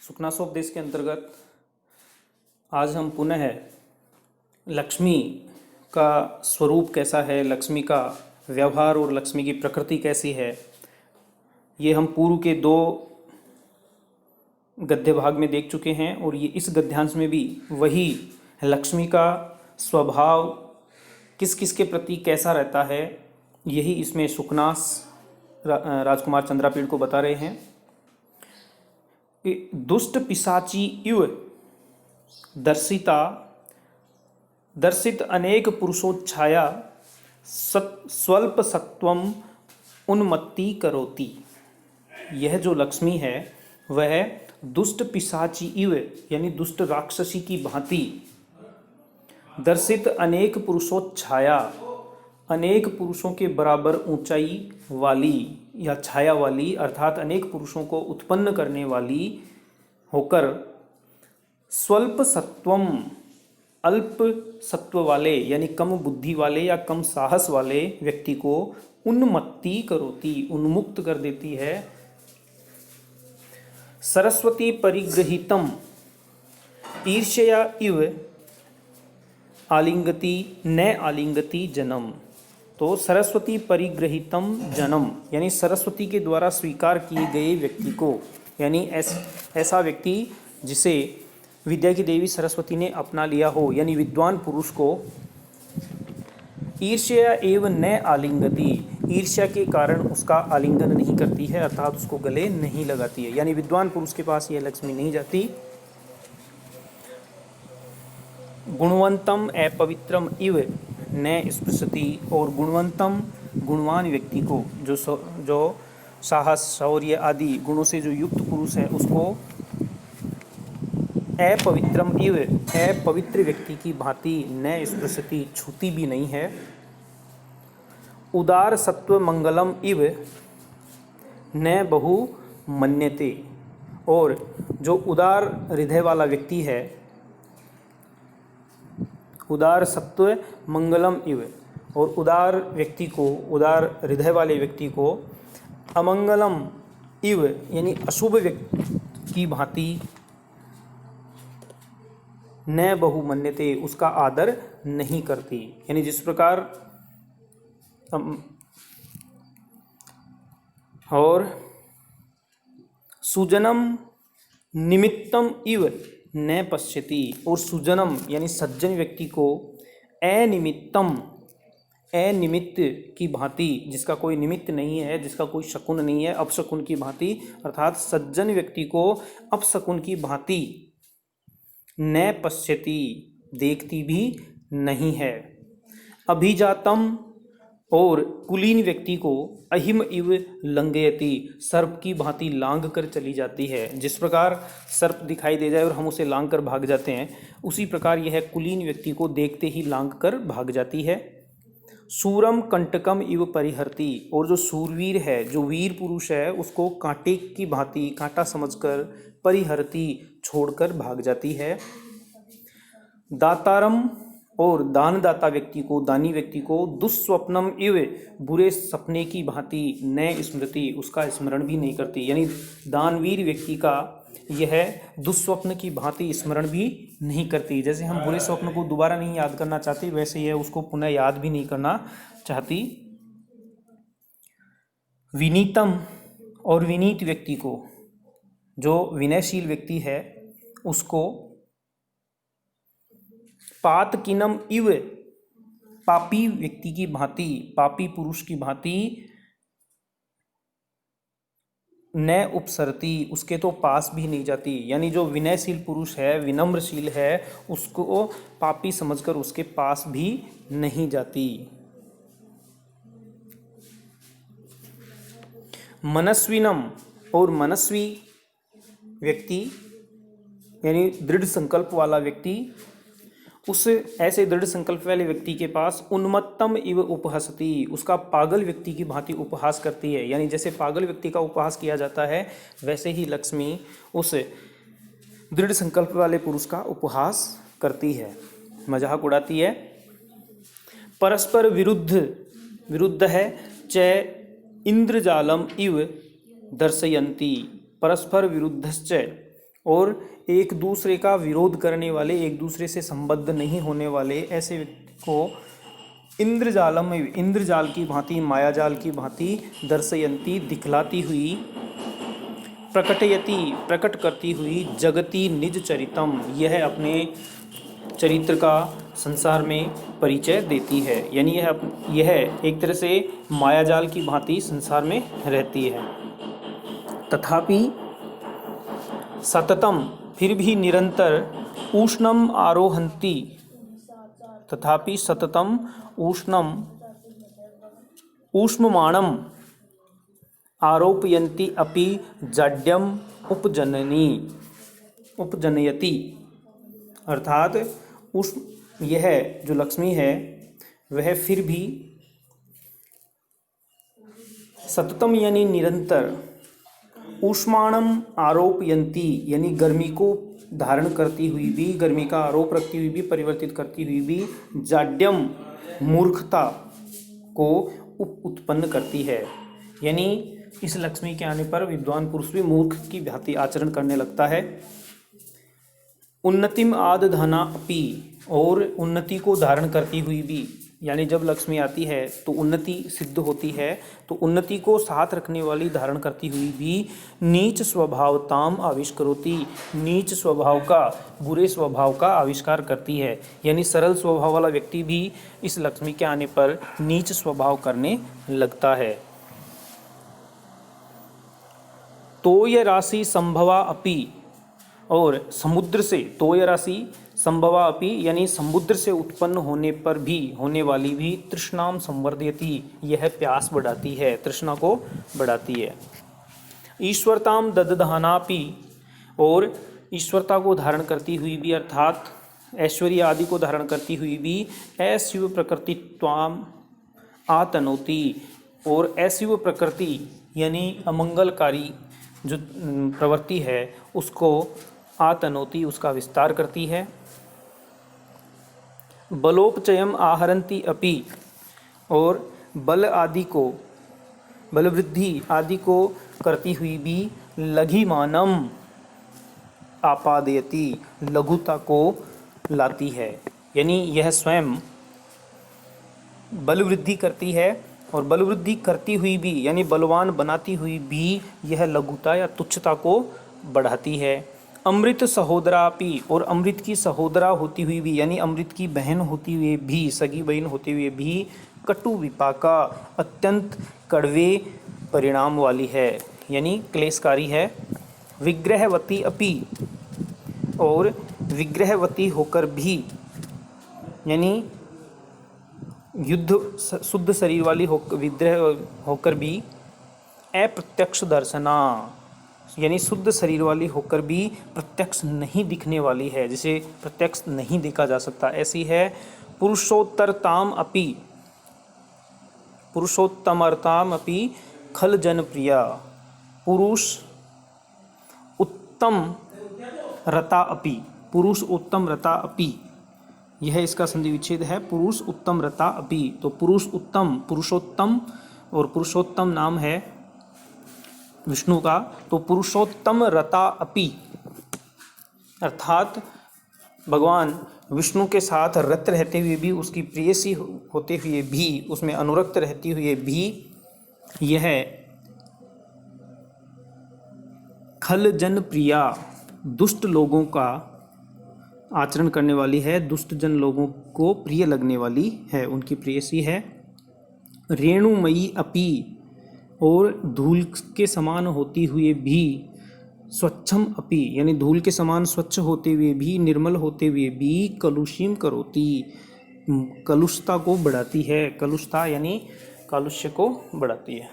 सुखनासोपदेश के अंतर्गत आज हम पुनः लक्ष्मी का स्वरूप कैसा है, लक्ष्मी का व्यवहार और लक्ष्मी की प्रकृति कैसी है, ये हम पूर्व के दो गद्य भाग में देख चुके हैं। और ये इस गद्यांश में भी वही लक्ष्मी का स्वभाव किस किस के प्रति कैसा रहता है, यही इसमें सुखनास राजकुमार चंद्रापीड़ को बता रहे हैं। दुष्ट पिशाची इव दर्शित अनेक पुरुषोच्छाया स्वल्प सत्वम उन्मत्ति करोति। यह जो लक्ष्मी है वह दुष्ट पिशाची इव यानी दुष्ट राक्षसी की भांति दर्शित अनेक पुरुषोच्छाया, अनेक पुरुषों के बराबर ऊंचाई वाली या छाया वाली अर्थात अनेक पुरुषों को उत्पन्न करने वाली होकर स्वल्प सत्वम अल्प सत्व वाले यानी कम बुद्धि वाले या कम साहस वाले व्यक्ति को उन्मत्ति करोति, उन्मुक्त कर देती है। सरस्वती परिगृहीतम ईर्ष्या इव आलिंगति न आलिंगति जन्म। तो सरस्वती परिगृहीतम जन्म यानी सरस्वती के द्वारा स्वीकार किए गए व्यक्ति को, यानी ऐसा व्यक्ति जिसे विद्या की देवी सरस्वती ने अपना लिया हो, यानी विद्वान पुरुष को ईर्ष्या एवं न आलिंगति, ईर्ष्या के कारण उसका आलिंगन नहीं करती है अर्थात उसको गले नहीं लगाती है, यानी विद्वान पुरुष के पास यह लक्ष्मी नहीं जाती। गुणवंतम अपवित्रम इव न स्पृशति, और गुणवंतम गुणवान व्यक्ति को जो साहस शौर्य आदि गुणों से जो युक्त पुरुष है उसको अपवित्रम इव अपवित्र व्यक्ति की भांति न स्पृशति छूती भी नहीं है। उदार सत्व मंगलम इव न बहु मन्यते, और जो उदार हृदय वाला व्यक्ति है, उदार सत्व मंगलम इव, और उदार व्यक्ति को, उदार हृदय वाले व्यक्ति को अमंगलम इव यानी अशुभ व्यक्ति की भांति न बहु मन्यते उसका आदर नहीं करती। यानी जिस प्रकार और सुजनम निमित्तम इव न पश्यति, और सुजनम यानी सज्जन व्यक्ति को अनिमित्त की भांति, जिसका कोई निमित्त नहीं है, जिसका कोई शकुन नहीं है, अपशकुन की भांति अर्थात सज्जन व्यक्ति को अपशकुन की भांति न पश्यति देखती भी नहीं है। अभिजातम, और कुलीन व्यक्ति को अहिम इव लंघयति सर्प की भांति लांघ कर चली जाती है। जिस प्रकार सर्प दिखाई दे जाए और हम उसे लांघ कर भाग जाते हैं, उसी प्रकार यह कुलीन व्यक्ति को देखते ही लांघ कर भाग जाती है। सूरम कंटकम इव परिहरति, और जो सूरवीर है, जो वीर पुरुष है, उसको कांटे की भांति कांटा समझकर परिहरति छोड़कर भाग जाती है। दातारम, और दानदाता व्यक्ति को, दानी व्यक्ति को दुस्वप्नम इव बुरे सपने की भांति न स्मृति उसका स्मरण भी नहीं करती, यानी दानवीर व्यक्ति का यह दुस्वप्न की भांति स्मरण भी नहीं करती। जैसे हम बुरे स्वप्न को दोबारा नहीं याद करना चाहते, वैसे यह उसको पुनः याद भी नहीं करना चाहती। विनीतम, और विनीत व्यक्ति को, जो विनयशील व्यक्ति है, उसको पातकिनम इव पापी व्यक्ति की भांति, पापी पुरुष की भांति न उपसरती उसके तो पास भी नहीं जाती। यानी जो विनयशील पुरुष है, विनम्रशील है, उसको पापी समझकर उसके पास भी नहीं जाती। मनस्विनम, और मनस्वी व्यक्ति यानी दृढ़ संकल्प वाला व्यक्ति, उस ऐसे दृढ़ संकल्प वाले व्यक्ति के पास उन्मत्तम इव उपहसति उसका पागल व्यक्ति की भांति उपहास करती है। यानी जैसे पागल व्यक्ति का उपहास किया जाता है, वैसे ही लक्ष्मी उस दृढ़ संकल्प वाले पुरुष का उपहास करती है, मजाक उड़ाती है। परस्पर विरुद्ध है च इंद्रजालम इव दर्शयन्ति, परस्पर विरुद्धश्च, और एक दूसरे का विरोध करने वाले, एक दूसरे से संबद्ध नहीं होने वाले ऐसे व्यक्ति को इंद्रजालम, इंद्रजाल की भांति, मायाजाल की भांति दर्शयंती, दिखलाती हुई, प्रकटयति, प्रकट करती हुई, जगति निज चरितम, यह अपने चरित्र का संसार में परिचय देती है। यानी यह एक तरह से मायाजाल की भांति संसार में रहती है। तथापि सततम, फिर भी निरंतर, उष्णम आरोहंती, तथापि सततम उष्णम, ऊष्ममाणम आरोपयन्ति अपि जाड्यम उपजनयति, अर्थात यह जो लक्ष्मी है वह फिर भी सततम यानी निरंतर, ऊष्माणम आरोपयन्ति यानी गर्मी को धारण करती हुई भी, गर्मी का आरोप रखती हुई भी, परिवर्तित करती हुई भी, जाड्यम मूर्खता को उत्पन्न करती है। यानी इस लक्ष्मी के आने पर विद्वान पुरुष भी मूर्ख की भांति आचरण करने लगता है। उन्नतिम आद धना अपि, और उन्नति को धारण करती हुई भी, यानी जब लक्ष्मी आती है तो उन्नति सिद्ध होती है, तो उन्नति को साथ रखने वाली, धारण करती हुई भी नीच स्वभावताम आविष्करोति, नीच स्वभाव का, बुरे स्वभाव का आविष्कार करती है। यानी सरल स्वभाव वाला व्यक्ति भी इस लक्ष्मी के आने पर नीच स्वभाव करने लगता है। तोय राशि संभवा अपि, और समुद्र से, तोय राशि संभवा अपि यानी समुद्र से उत्पन्न होने पर भी, होने वाली भी, तृष्णाम संवर्धयति, यह प्यास बढ़ाती है, तृष्णा को बढ़ाती है। ईश्वरताम ददधानापि, और ईश्वरता को धारण करती हुई भी, अर्थात ऐश्वर्य आदि को धारण करती हुई भी, अशिव प्रकृतित्वाम आतनोति, और अशिव प्रकृति यानी अमंगलकारी जो प्रवृत्ति है उसको आतनोति, उसका विस्तार करती है। बलोपचयम आहरंती अपि, और बल आदि को, बल वृद्धि आदि को करती हुई भी, लघिमानम आपादयति, लघुता को लाती है। यानी यह स्वयं बल वृद्धि करती है, और बल वृद्धि करती हुई भी यानी बलवान बनाती हुई भी यह लघुता या तुच्छता को बढ़ाती है। अमृत सहोदरापि, और अमृत की सहोदरा होती हुई भी यानी अमृत की बहन होती हुई भी, सगी बहन होती हुई भी, कटु विपाका, अत्यंत कड़वे परिणाम वाली है, यानी क्लेशकारी है। विग्रहवती अपि, और विग्रहवती होकर भी यानी युद्ध शुद्ध शरीर वाली विग्रह होकर भी, अप्रत्यक्ष दर्शना यानी शुद्ध शरीर वाली होकर भी प्रत्यक्ष नहीं दिखने वाली है, जिसे प्रत्यक्ष नहीं देखा जा सकता, ऐसी है। पुरुषोत्तरताम अपि, पुरुषोत्तमरताम अपि खल जनप्रिया, पुरुष उत्तम रता अपि, पुरुष उत्तम रता अपि, यह इसका संधि विच्छेद है। पुरुष उत्तम रता अपि, तो पुरुष उत्तम, पुरुषोत्तम, और पुरुषोत्तम नाम है विष्णु का, तो पुरुषोत्तम रता अपि, अर्थात भगवान विष्णु के साथ रत रहते हुए भी, उसकी प्रेयसी होते हुए भी, उसमें अनुरक्त रहते हुए भी, यह खल जन प्रिया, दुष्ट लोगों का आचरण करने वाली है, दुष्ट जन लोगों को प्रिय लगने वाली है, उनकी प्रेयसी है। रेणुमयी अपि, और धूल के समान होती हुए भी, स्वच्छम अपि यानी धूल के समान स्वच्छ होते हुए भी, निर्मल होते हुए भी, कलुषीम करोति, कलुषता को बढ़ाती है, कलुषता यानी कालुष्य को बढ़ाती है।